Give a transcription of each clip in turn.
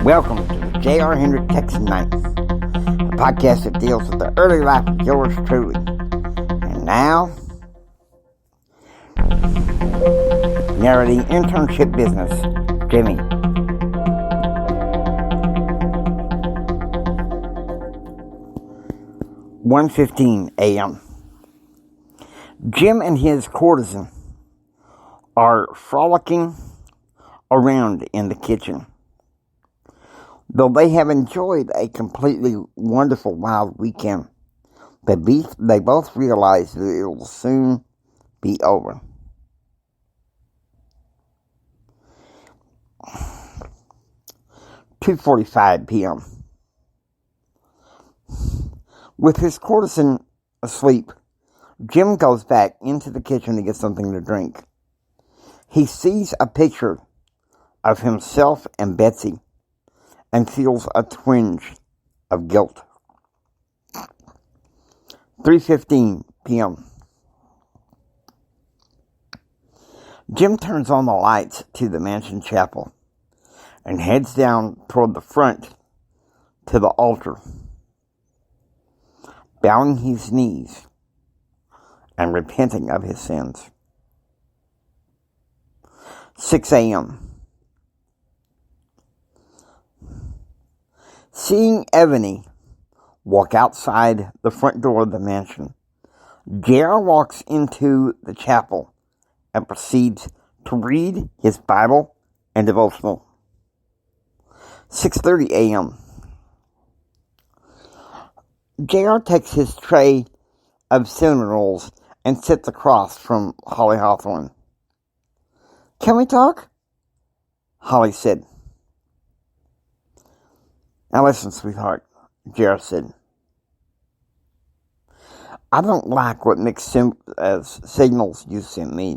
Welcome to the J.R. Hendrick Texan Nights, a podcast that deals with the early life of yours truly. And now, narrating internship business, Jimmy. 1:15 a.m. Jim and his courtesan are frolicking around in the kitchen. Though they have enjoyed a completely wonderful wild weekend, they both realize that it will soon be over. "2:45 p.m. With his courtesan asleep, Jim goes back into the kitchen to get something to drink. He sees a picture of himself and Betsy and feels a twinge of guilt. 3:15 p.m. Jim turns on the lights to the mansion chapel and heads down toward the front to the altar, bowing his knees and repenting of his sins. 6 a.m. Seeing Ebony walk outside the front door of the mansion, J.R. walks into the chapel and proceeds to read his Bible and devotional. 6:30 a.m. J.R. takes his tray of cinnamon rolls and sits across from Holly Hawthorne. "Can we talk?" Holly said. "Now listen, sweetheart," J.R. said. "I don't like what mixed signals you sent me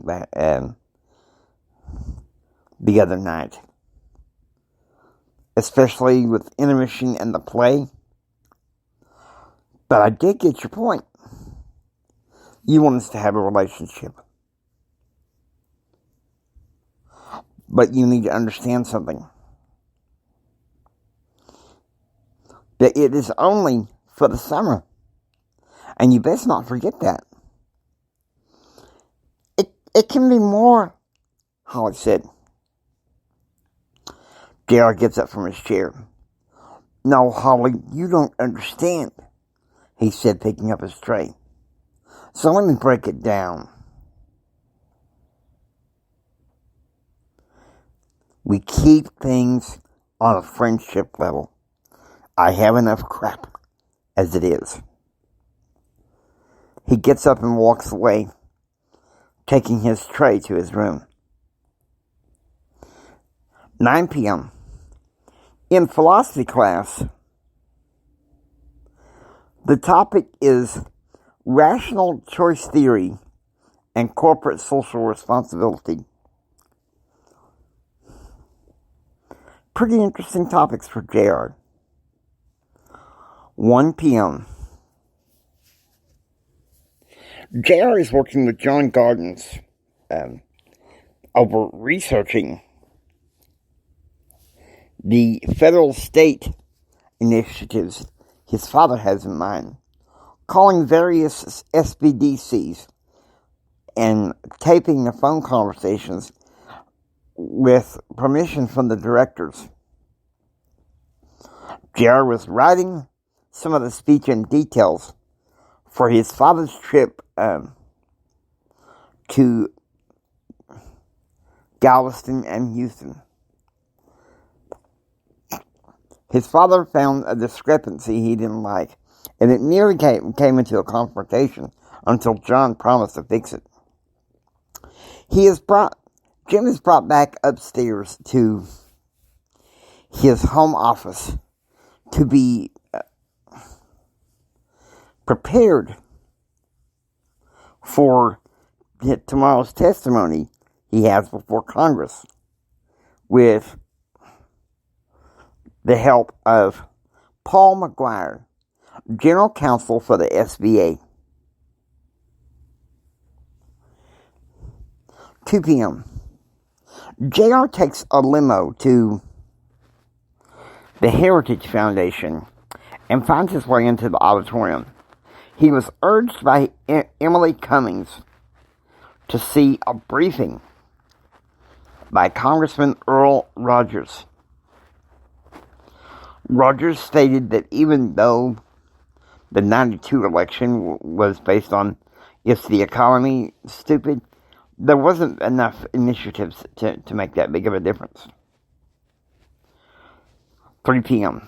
the other night. Especially with intermission and the play. But I did get your point. You want us to have a relationship. But you need to understand something. That it is only for the summer. And you best not forget that. It can be more," Holly said. J.R. gets up from his chair. "No, Holly, you don't understand," he said, picking up his tray. "So let me break it down. We keep things on a friendship level. I have enough crap as it is." He gets up and walks away, taking his tray to his room. 9 p.m. In philosophy class, the topic is rational choice theory and corporate social responsibility. Pretty interesting topics for J.R. 1 p.m. J.R. is working with John Gardens over researching the federal state initiatives his father has in mind, calling various SBDCs and taping the phone conversations with permission from the directors. J.R. was writing some of the speech and details for his father's trip to Galveston and Houston. His father found a discrepancy he didn't like, and it nearly came into a confrontation until John promised to fix it. Jim is brought back upstairs to his home office to be prepared for tomorrow's testimony he has before Congress with the help of Paul McGuire, General Counsel for the SBA. 2 p.m. JR takes a limo to the Heritage Foundation and finds his way into the auditorium. He was urged by Emily Cummings to see a briefing by Congressman Earl Rogers. Rogers stated that even though the 92 election was based on "is the economy stupid," there wasn't enough initiatives to make that big of a difference. 3 p.m.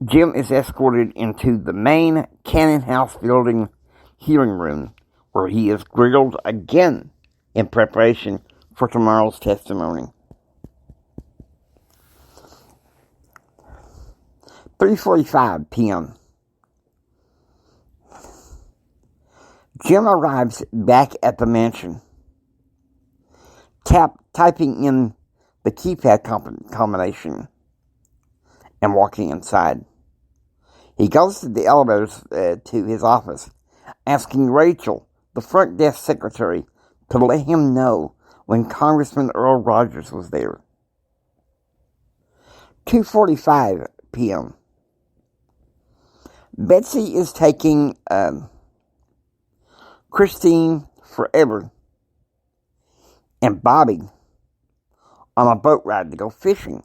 Jim is escorted into the main Cannon House building hearing room, where he is grilled again in preparation for tomorrow's testimony. 3:45 p.m. Jim arrives back at the mansion, typing in the keypad combination and walking inside. He goes to the elevators to his office, asking Rachel, the front desk secretary, to let him know when Congressman Earl Rogers was there. 2:45 p.m. Betsy is taking Christine Forever and Bobby on a boat ride to go fishing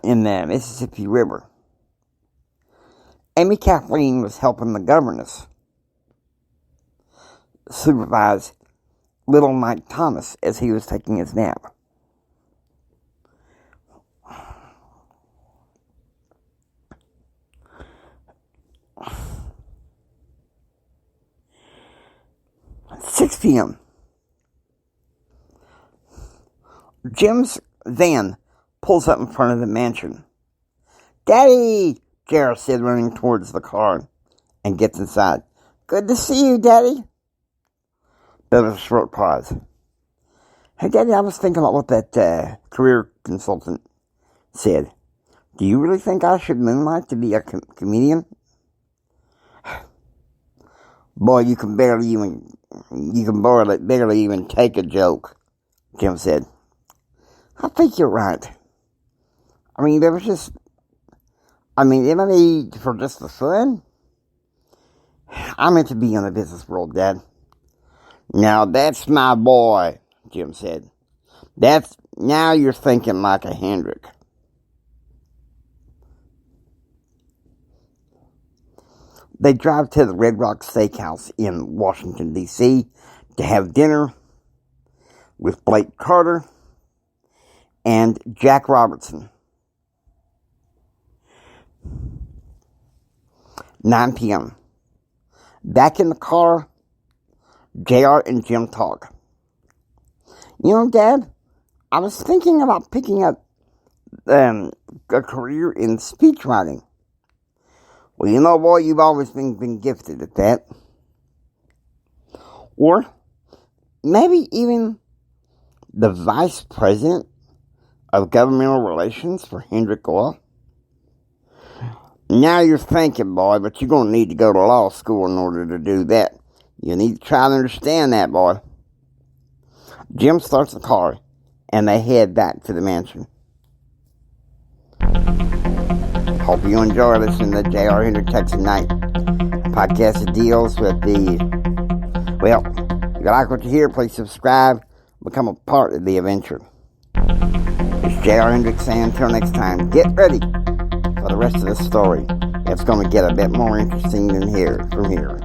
in the Mississippi River. Amy Kathleen was helping the governess supervise little Mike Thomas as he was taking his nap. At 6 p.m. Jim's van pulls up in front of the mansion. "Daddy!" Jared said, running towards the car, and gets inside. "Good to see you, Daddy." There was a short pause. "Hey, Daddy, I was thinking about what that career consultant said. Do you really think I should moonlight to be a comedian?" "Boy, you can barely even take a joke," Jim said. "I think you're right. I mean, it might be for just the fun. I meant to be in the business world, Dad." "Now that's my boy," Jim said. Now you're thinking like a Hendrick." They drive to the Red Rock Steakhouse in Washington, D.C. to have dinner with Blake Carter and Jack Robertson. 9 p.m. Back in the car, JR and Jim talk. "You know, Dad, I was thinking about picking up a career in speech writing." "Well, you know, boy, you've always been gifted at that." "Or maybe even the vice president of governmental relations for Hendrick Oil." "Now you're thinking, boy, but you're going to need to go to law school in order to do that. You need to try to understand that, boy." Jim starts the car, and they head back to the mansion. Hope you enjoy listening to J.R. Hendrick Texas Night, a podcast that deals with if you like what you hear, please subscribe, become a part of the adventure. It's J.R. Hendrick saying until next time, get ready for the rest of the story. It's going to get a bit more interesting from here.